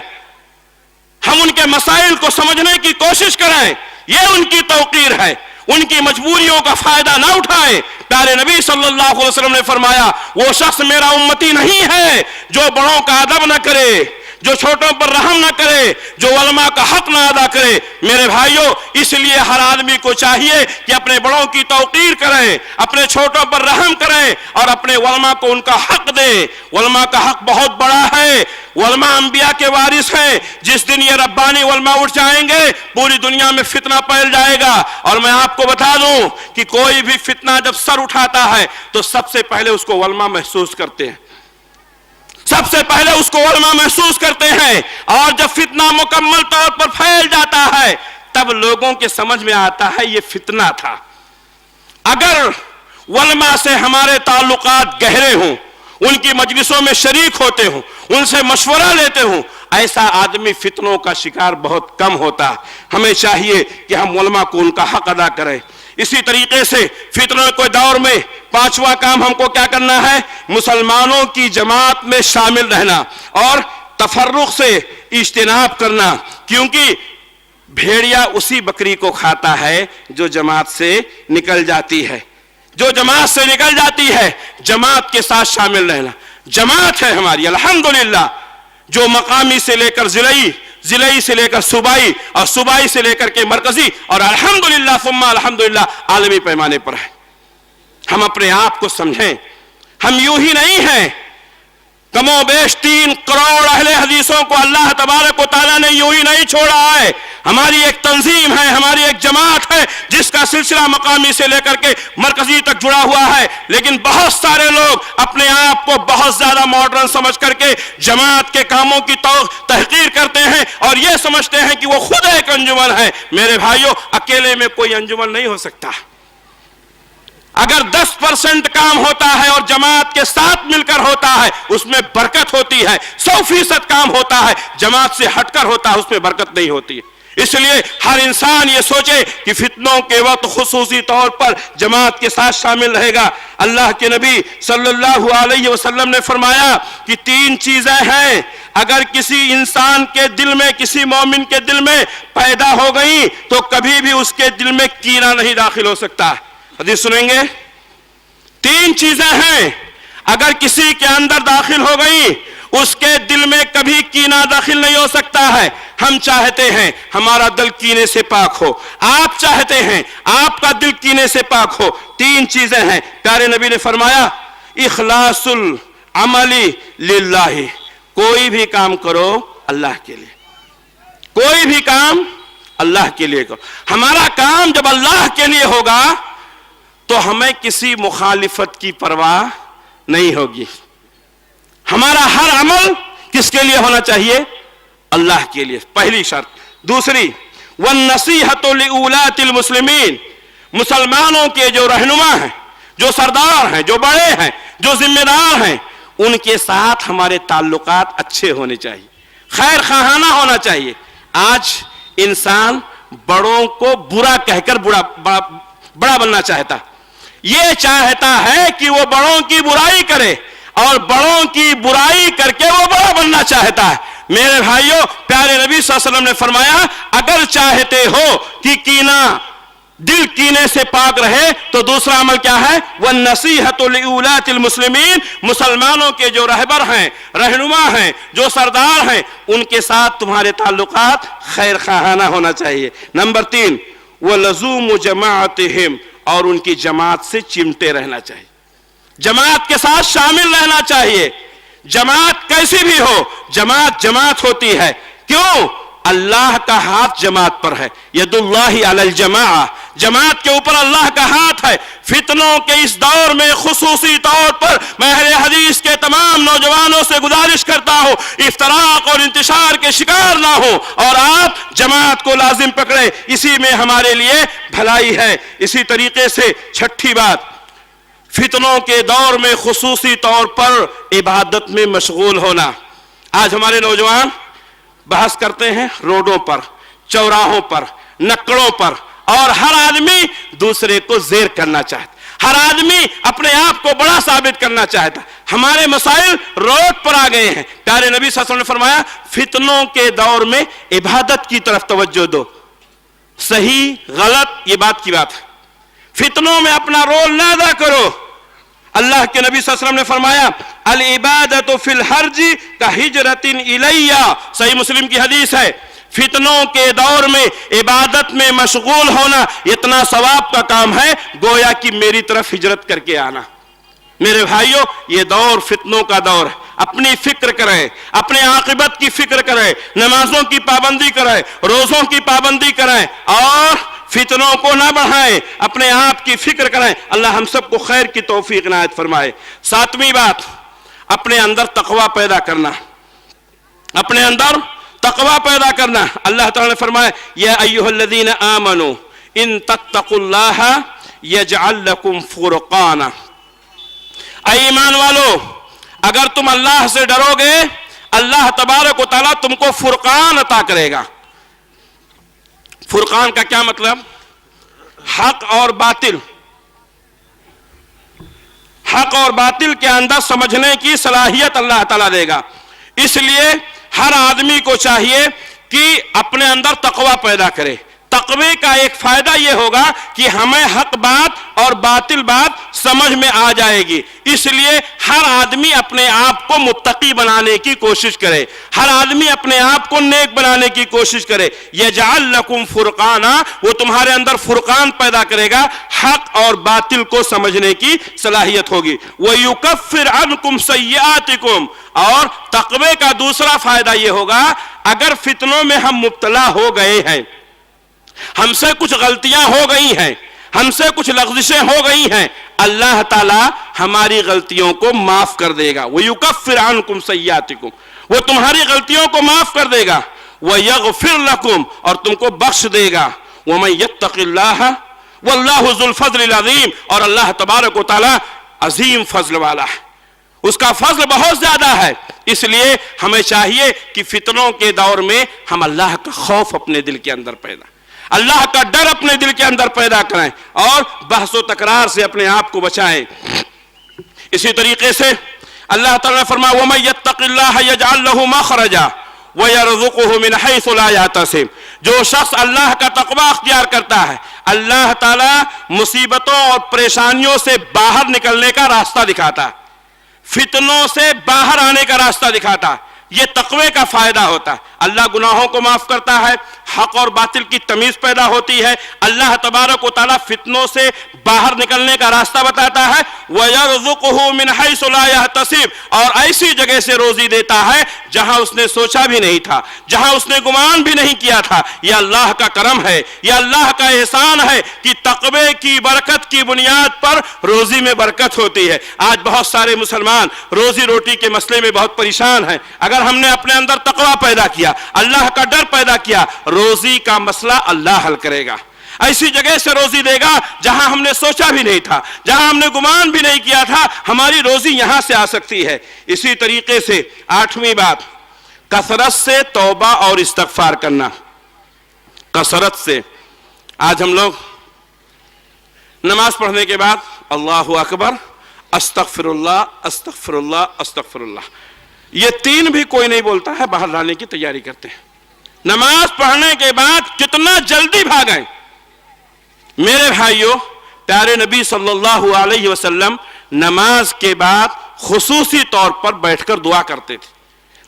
ہم ان کے مسائل کو سمجھنے کی کوشش کریں, یہ ان کی توقیر ہے. ان کی مجبوریوں کا فائدہ نہ اٹھائیں. پیارے نبی صلی اللہ علیہ وسلم نے فرمایا, وہ شخص میرا امتی نہیں ہے جو بڑوں کا ادب نہ کرے, جو چھوٹوں پر رحم نہ کرے, جو علماء کا حق نہ ادا کرے. میرے بھائیوں, اس لیے ہر آدمی کو چاہیے کہ اپنے بڑوں کی توقیر کریں, اپنے چھوٹوں پر رحم کریں اور اپنے علماء کو ان کا حق دیں. علماء کا حق بہت بڑا ہے. علماء انبیاء کے وارث ہیں. جس دن یہ ربانی علماء اٹھ جائیں گے, پوری دنیا میں فتنہ پھیل جائے گا. اور میں آپ کو بتا دوں کہ کوئی بھی فتنہ جب سر اٹھاتا ہے تو سب سے پہلے اس کو علماء محسوس کرتے ہیں. سب سے پہلے اس کو علماء محسوس کرتے ہیں. اور جب فتنہ مکمل طور پر پھیل جاتا ہے تب لوگوں کے سمجھ میں آتا ہے یہ فتنہ تھا. اگر علماء سے ہمارے تعلقات گہرے ہوں, ان کی مجلسوں میں شریک ہوتے ہوں, ان سے مشورہ لیتے ہوں, ایسا آدمی فتنوں کا شکار بہت کم ہوتا. ہمیں چاہیے کہ ہم علماء کو ان کا حق ادا کریں. اسی طریقے سے فتنوں کے دور میں پانچواں کام ہم کو کیا کرنا ہے, مسلمانوں کی جماعت میں شامل رہنا اور تفرق سے اجتناب کرنا. کیونکہ بھیڑیا اسی بکری کو کھاتا ہے جو جماعت سے نکل جاتی ہے. جو جماعت سے نکل جاتی ہے, جماعت کے ساتھ شامل رہنا. جماعت ہے ہماری الحمدللہ, جو مقامی سے لے کر ضلعی, ضلعی سے لے کر صوبائی, اور صوبائی سے لے کر کے مرکزی, اور الحمدللہ ثم الحمدللہ عالمی پیمانے پر ہے. ہم اپنے آپ کو سمجھیں, ہم یوں ہی نہیں ہیں. کم و بیش 3 کروڑ اہل حدیثوں کو اللہ تبارک و تعالیٰ نے یوں ہی نہیں چھوڑا ہے. ہماری ایک تنظیم ہے, ہماری ایک جماعت ہے جس کا سلسلہ مقامی سے لے کر کے مرکزی تک جڑا ہوا ہے. لیکن بہت سارے لوگ اپنے آپ کو بہت زیادہ ماڈرن سمجھ کر کے جماعت کے کاموں کی تحقیر کرتے ہیں اور یہ سمجھتے ہیں کہ وہ خود ایک انجمن ہے. میرے بھائیوں, اکیلے میں کوئی انجمن نہیں ہو سکتا. اگر 10% کام ہوتا ہے اور جماعت کے ساتھ مل کر ہوتا ہے اس میں برکت ہوتی ہے. 100% کام ہوتا ہے جماعت سے ہٹ کر ہوتا ہے, اس میں برکت نہیں ہوتی. اس لیے ہر انسان یہ سوچے کہ فتنوں کے وقت خصوصی طور پر جماعت کے ساتھ شامل رہے گا. اللہ کے نبی صلی اللہ علیہ وسلم نے فرمایا کہ 3 چیزیں ہیں, اگر کسی انسان کے دل میں, کسی مومن کے دل میں پیدا ہو گئی تو کبھی بھی اس کے دل میں کینہ نہیں داخل ہو سکتا. حدیث سنیں گے, 3 چیزیں ہیں اگر کسی کے اندر داخل ہو گئی اس کے دل میں کبھی کینہ داخل نہیں ہو سکتا ہے. ہم چاہتے ہیں ہمارا دل کینے سے پاک ہو, آپ چاہتے ہیں آپ کا دل کینے سے پاک ہو. 3 چیزیں ہیں. پیارے نبی نے فرمایا اخلاص العمل للہ, کوئی بھی کام کرو اللہ کے لیے, کوئی بھی کام اللہ کے لیے کرو. ہمارا کام جب اللہ کے لیے ہوگا تو ہمیں کسی مخالفت کی پرواہ نہیں ہوگی. ہمارا ہر عمل کس کے لیے ہونا چاہیے, اللہ کے لیے, پہلی شرط. دوسری, والنصیحۃ لأولاۃ المسلمین, مسلمانوں کے جو رہنما ہیں, جو سردار ہیں, جو بڑے ہیں, جو ذمہ دار ہیں, ان کے ساتھ ہمارے تعلقات اچھے ہونے چاہیے, خیر خواہانہ ہونا چاہیے. آج انسان بڑوں کو برا کہہ کر بڑا بننا چاہتا, یہ چاہتا ہے کہ وہ بڑوں کی برائی کرے اور بڑوں کی برائی کر کے وہ بڑا بننا چاہتا ہے. میرے بھائیوں، پیارے نبی صلی اللہ علیہ وسلم نے فرمایا اگر چاہتے ہو کہ کینہ دل کینے سے پاک رہے تو دوسرا عمل کیا ہے؟ وَالنَّصِيحَةُ لِأُولَاتِ الْمُسْلِمِينَ، مسلمانوں کے جو رہبر ہیں، رہنما ہیں، جو سردار ہیں، ان کے ساتھ تمہارے تعلقات خیر خواہانہ ہونا چاہیے۔ نمبر 3، وَلَزُومُ جَمَاعَتِهِمْ، اور ان کی جماعت سے چمٹے رہنا چاہیے، جماعت کے ساتھ شامل رہنا چاہیے۔ جماعت کیسی بھی ہو، جماعت جماعت ہوتی ہے۔ کیوں؟ اللہ کا ہاتھ جماعت پر ہے، ید اللہ علی الجماعہ، جماعت کے اوپر اللہ کا ہاتھ ہے۔ فتنوں کے اس دور میں خصوصی طور پر میں اہل حدیث کے تمام نوجوانوں سے گزارش کرتا ہوں افتراق اور انتشار کے شکار نہ ہو، اور آپ جماعت کو لازم پکڑیں، اسی میں ہمارے لیے بھلائی ہے۔ اسی طریقے سے چھٹی بات، فتنوں کے دور میں خصوصی طور پر عبادت میں مشغول ہونا۔ آج ہمارے نوجوان بحث کرتے ہیں روڈوں پر، چوراہوں پر، نکڑوں پر، اور ہر آدمی دوسرے کو زیر کرنا چاہتا، ہر آدمی اپنے آپ کو بڑا ثابت کرنا چاہتا۔ ہمارے مسائل روڈ پر آ گئے ہیں۔ پیارے نبی صلی اللہ علیہ وسلم نے فرمایا فتنوں کے دور میں عبادت کی طرف توجہ دو۔ صحیح غلط یہ بات کی بات ہے، فتنوں میں اپنا رول نہ ادا کرو۔ اللہ کے نبی صلی اللہ علیہ وسلم نے فرمایا العبادت فی الحرج کہجرۃ الی، صحیح مسلم کی حدیث ہے، فتنوں کے دور میں عبادت میں مشغول ہونا اتنا ثواب کا کام ہے گویا کہ میری طرف ہجرت کر کے آنا۔ میرے بھائیوں، یہ دور فتنوں کا دور ہے، اپنی فکر کریں، اپنے عاقبت کی فکر کریں، نمازوں کی پابندی کریں، روزوں کی پابندی کریں، اور فتنوں کو نہ بڑھائیں، اپنے آپ کی فکر کریں۔ اللہ ہم سب کو خیر کی توفیق عنایت فرمائے۔ ساتویں بات، اپنے اندر تقوی پیدا کرنا، اپنے اندر تقوی پیدا کرنا۔ اللہ تعالیٰ نے فرمایا یا ایھا الذین آمنوا ان تتقوا اللہ یجعل لکم فرقانا، اے ایمان والو اگر تم اللہ سے ڈرو گے اللہ تبارک و تعالیٰ تم کو فرقان عطا کرے گا۔ فرقان کا کیا مطلب؟ حق اور باطل، حق اور باطل کے اندر سمجھنے کی صلاحیت اللہ تعالیٰ دے گا۔ اس لیے ہر آدمی کو چاہیے کہ اپنے اندر تقوی پیدا کرے۔ تقوی کا ایک فائدہ یہ ہوگا کہ ہمیں حق بات اور باطل بات سمجھ میں آ جائے گی۔ اس لیے ہر آدمی اپنے آپ کو متقی بنانے کی کوشش کرے، ہر آدمی اپنے آپ کو نیک بنانے کی کوشش کرے۔ یجعل لکم فرقانا، وہ تمہارے اندر فرقان پیدا کرے گا، حق اور باطل کو سمجھنے کی صلاحیت ہوگی۔ وَيُكَفِّرْ عَنْكُمْ سَيِّئَاتِكُمْ، اور تقوی کا دوسرا فائدہ یہ ہوگا اگر فتنوں میں ہم مبتلا ہو گئے ہیں، ہم سے کچھ غلطیاں ہو گئی ہیں، ہم سے کچھ لغزشیں ہو گئی ہیں، اللہ تعالیٰ ہماری غلطیوں کو معاف کر دے گا۔ وَيُكَفِّرْ عَنْكُمْ سَيِّئَاتِكُمْ، وہ تمہاری غلطیوں کو معاف کر دے گا۔ وَيَغْفِرْ لَكُمْ، اور تم کو بخش دے گا۔ وَمَن يَتَّقِ اللَّهَ وَاللَّهُ ذُو الْفَضْلِ الْعَظِيمِ، اور اللہ تبارک و تعالیٰ عظیم فضل والا ہے، اس کا فضل بہت زیادہ ہے۔ اس لیے ہمیں چاہیے کہ فتنوں کے دور میں ہم اللہ کا خوف اپنے دل کے اندر پیدا، اللہ کا ڈر اپنے دل کے اندر پیدا کریں، اور بحث و تکرار سے اپنے آپ کو بچائیں۔ اسی طریقے سے اللہ تعالیٰ نے فرمایا وَمَن يَتَّقِ اللَّهَ يَجْعَل لَّهُ مَخْرَجًا وَيَرْزُقْهُ مِنْ حَيْثُ لَا يَحْتَسِبُ، جو شخص اللہ کا تقوی اختیار کرتا ہے اللہ تعالیٰ مصیبتوں اور پریشانیوں سے باہر نکلنے کا راستہ دکھاتا ہے، فتنوں سے باہر آنے کا راستہ دکھاتا ہے۔ یہ تقوی کا فائدہ ہوتا ہے۔ اللہ گناہوں کو معاف کرتا ہے، حق اور باطل کی تمیز پیدا ہوتی ہے، اللہ تبارک و تعالیٰ فتنوں سے باہر نکلنے کا راستہ بتاتا ہے۔ وَيَرْزُقُهُ مِنْ حَيْثُ لَا يَحْتَسِبُ، اور ایسی جگہ سے روزی دیتا ہے جہاں اس نے سوچا بھی نہیں تھا، جہاں اس نے گمان بھی نہیں کیا تھا۔ یہ اللہ کا کرم ہے، یہ اللہ کا احسان ہے کہ تقوی کی برکت کی بنیاد پر روزی میں برکت ہوتی ہے۔ آج بہت سارے مسلمان روزی روٹی کے مسئلے میں بہت پریشان ہیں۔ اگر ہم نے اپنے اندر تقوی پیدا کیا، اللہ کا ڈر پیدا کیا، روزی کا مسئلہ اللہ حل کرے گا۔ ایسی جگہ سے روزی دے گا جہاں ہم نے سوچا بھی نہیں تھا، جہاں ہم نے گمان بھی نہیں کیا تھا، ہماری روزی یہاں سے آ سکتی ہے۔ اسی طریقے سے آٹھویں بات، کثرت سے توبہ اور استغفار کرنا، کثرت سے۔ آج ہم لوگ نماز پڑھنے کے بعد اللہ اکبر، استغفر اللہ استغفر اللہ استغفر اللہ، یہ تین بھی کوئی نہیں بولتا ہے، باہر لانے کی تیاری کرتے ہیں۔ نماز پڑھنے کے بعد کتنا جلدی بھاگیں۔ میرے بھائیوں، پیارے نبی صلی اللہ علیہ وسلم نماز کے بعد خصوصی طور پر بیٹھ کر دعا کرتے تھے،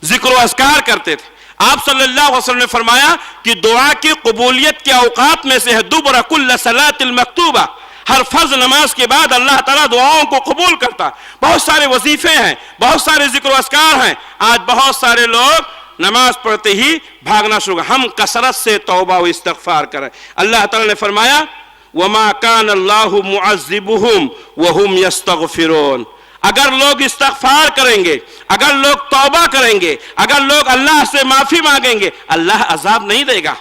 ذکر و اذکار کرتے تھے۔ آپ صلی اللہ علیہ وسلم نے فرمایا کہ دعا کی قبولیت کے اوقات میں سے ہے دبر کل صلاۃ المکتوبہ، ہر فرض نماز کے بعد اللہ تعالیٰ دعاؤں کو قبول کرتا۔ بہت سارے وظیفے ہیں، بہت سارے ذکر و اذکار ہیں، آج بہت سارے لوگ نماز پڑھتے ہی بھاگنا شروع کریں۔ ہم کثرت سے توبہ و استغفار کریں۔ اللہ تعالیٰ نے فرمایا وَمَا كَانَ اللَّهُ مُعَذِّبُهُمْ وَهُمْ يَسْتَغْفِرُونَ، اگر لوگ استغفار کریں گے، اگر لوگ توبہ کریں گے، اگر لوگ اللہ سے معافی مانگیں گے، اللہ عذاب نہیں دے گا،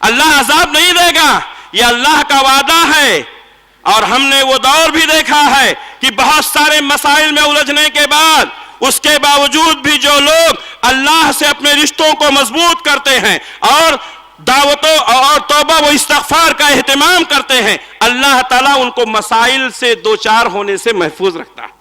اللہ عذاب نہیں دے گا، یہ اللہ کا وعدہ ہے۔ اور ہم نے وہ دور بھی دیکھا ہے کہ بہت سارے مسائل میں الجھنے کے بعد، اس کے باوجود بھی جو لوگ اللہ سے اپنے رشتوں کو مضبوط کرتے ہیں اور دعوتوں اور توبہ و استغفار کا اہتمام کرتے ہیں، اللہ تعالیٰ ان کو مسائل سے دوچار ہونے سے محفوظ رکھتا ہے۔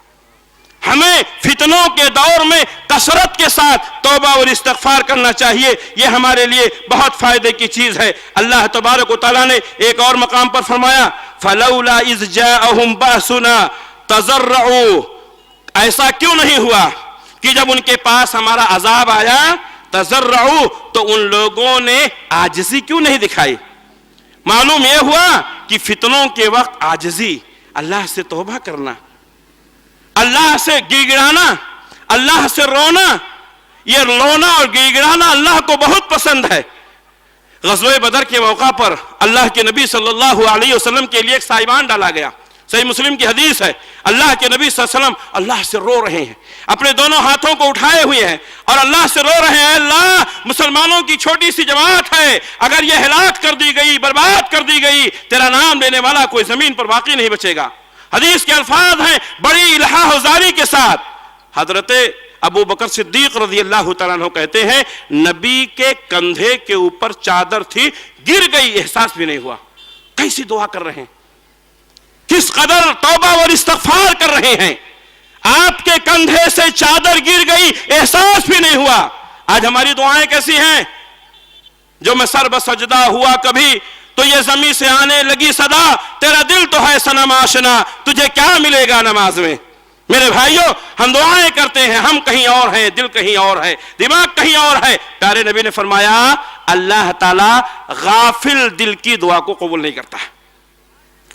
ہمیں فتنوں کے دور میں کثرت کے ساتھ توبہ اور استغفار کرنا چاہیے، یہ ہمارے لیے بہت فائدے کی چیز ہے۔ اللہ تبارک و تعالیٰ نے ایک اور مقام پر فرمایا فَلَوْلَا إِذْ جَاءَهُمْ بَأْسُنَا تَضَرَّعُوا، ایسا کیوں نہیں ہوا کہ جب ان کے پاس ہمارا عذاب آیا تضرعوا تو ان لوگوں نے عاجزی کیوں نہیں دکھائی؟ معلوم یہ ہوا کہ فتنوں کے وقت عاجزی، اللہ سے توبہ کرنا، اللہ سے گڑگڑانا، اللہ سے رونا، یہ رونا اور گڑگڑانا اللہ کو بہت پسند ہے۔ غزوہ بدر کے موقع پر اللہ کے نبی صلی اللہ علیہ وسلم کے لیے ایک سائبان ڈالا گیا، صحیح مسلم کی حدیث ہے۔ اللہ کے نبی صلی اللہ علیہ وسلم اللہ سے رو رہے ہیں، اپنے دونوں ہاتھوں کو اٹھائے ہوئے ہیں اور اللہ سے رو رہے ہیں، اللہ مسلمانوں کی چھوٹی سی جماعت ہے، اگر یہ ہلاک کر دی گئی، برباد کر دی گئی، تیرا نام لینے والا کوئی زمین پر باقی نہیں بچے گا۔ حدیث کے الفاظ ہیں بڑی الہا حضاری کے ساتھ۔ حضرت ابو بکر صدیق رضی اللہ تعالیٰ عنہ کہتے ہیں نبی کے کندھے کے اوپر چادر تھی، گر گئی، احساس بھی نہیں ہوا۔ کیسی دعا کر رہے ہیں، کس قدر توبہ اور استغفار کر رہے ہیں۔ آپ کے کندھے سے چادر گر گئی، احساس بھی نہیں ہوا۔ آج ہماری دعائیں کیسی ہیں؟ جو میں سر بسجدہ ہوا کبھی تو یہ زمین سے آنے لگی صدا، تیرا دل تو ہے صنم آشنا، تجھے کیا ملے گا نماز میں؟ میرے بھائیوں، ہم دعائیں کرتے ہیں، ہم کہیں اور ہیں، دل کہیں اور ہے، دماغ کہیں اور ہے۔ پیارے نبی نے فرمایا اللہ تعالیٰ غافل دل کی دعا کو قبول نہیں کرتا۔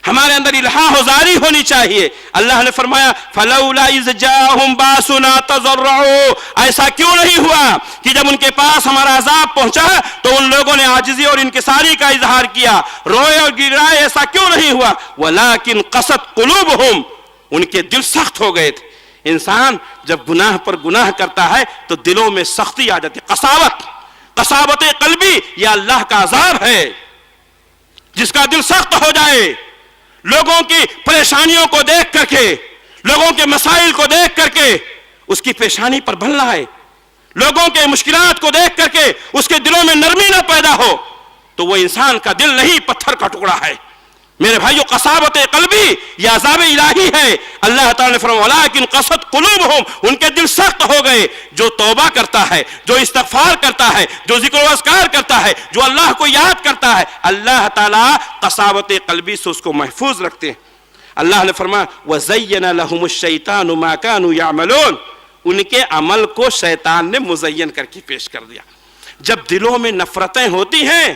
ہمارے اندر الہا حضاری ہونی چاہیے۔ اللہ نے فرمایا فَلَوْلَا إِذْ جَاءَهُمْ بَأْسُنَا تَضَرَّعُوا، ایسا کیوں نہیں ہوا کہ جب ان کے پاس ہمارا عذاب پہنچا تو ان لوگوں نے عاجزی اور انکساری کا اظہار کیا، روئے اور گڑگڑائے، ایسا کیوں نہیں ہوا؟ وَلَكِنْ قَسَتْ قُلُوبُهُمْ، ان کے دل سخت ہو گئے تھے۔ انسان جب گناہ پر گناہ کرتا ہے تو دلوں میں سختی آ جاتی ہے، قساوت قلبی، یہ اللہ کا عذاب ہے۔ جس کا دل سخت ہو جائے، لوگوں کی پریشانیوں کو دیکھ کر کے، لوگوں کے مسائل کو دیکھ کر کے اس کی پیشانی پر بھل آئے، لوگوں کے مشکلات کو دیکھ کر کے اس کے دلوں میں نرمی نہ پیدا ہو، تو وہ انسان کا دل نہیں، پتھر کا ٹکڑا ہے۔ میرے بھائیو، قساوت قلبی یہ عذاب الہی ہے۔ اللہ تعالیٰ نے فرمایا وَلَكِنْ قَسَتْ قُلُوبُهُمْ، ان کے دل سخت ہو گئے۔ جو توبہ کرتا ہے، جو استغفار کرتا ہے، جو ذکر و اذکار کرتا ہے، جو اللہ کو یاد کرتا ہے، اللہ تعالیٰ قساوت قلبی سے اس کو محفوظ رکھتے ہیں۔ اللہ نے فرمایا وَزَيَّنَ لَهُمُ الشَّيْطَانُ مَا كَانُوا يَعْمَلُونَ، ان کے عمل کو شیطان نے مزین کر کے پیش کر دیا۔ جب دلوں میں نفرتیں ہوتی ہیں،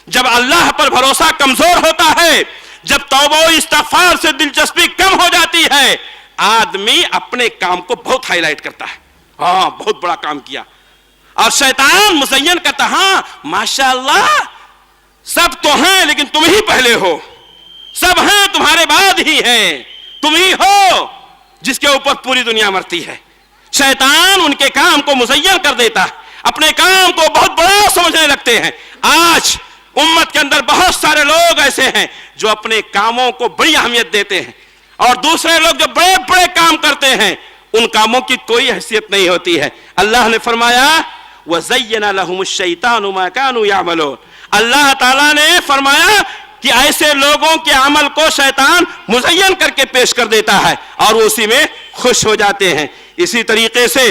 جب اللہ پر بھروسہ کمزور ہوتا ہے، جب توبہ و استغفار سے دلچسپی کم ہو جاتی ہے، آدمی اپنے کام کو بہت ہائی لائٹ کرتا ہے، ہاں بہت بڑا کام کیا، اور شیطان مزین کرتا، ہاں ماشاءاللہ سب تو ہیں لیکن تم ہی پہلے ہو، سب ہیں تمہارے بعد ہی ہیں، تم ہی ہو جس کے اوپر پوری دنیا مرتی ہے۔ شیطان ان کے کام کو مزین کر دیتا ہے، اپنے کام کو بہت بڑا سمجھنے لگتے ہیں۔ آج امت کے اندر بہت سارے لوگ ایسے ہیں جو اپنے کاموں کو بڑی اہمیت دیتے ہیں، اور دوسرے لوگ جو بڑے بڑے کام کرتے ہیں ان کاموں کی کوئی حیثیت نہیں ہوتی ہے۔ اللہ نے فرمایا وَزَيَّنَ لَهُمُ الشَّيْطَانُ مَا كَانُوا يَعْمَلُونَ، اللہ تعالیٰ نے فرمایا کہ ایسے لوگوں کے عمل کو شیطان مزین کر کے پیش کر دیتا ہے اور وہ اسی میں خوش ہو جاتے ہیں۔ اسی طریقے سے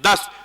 10।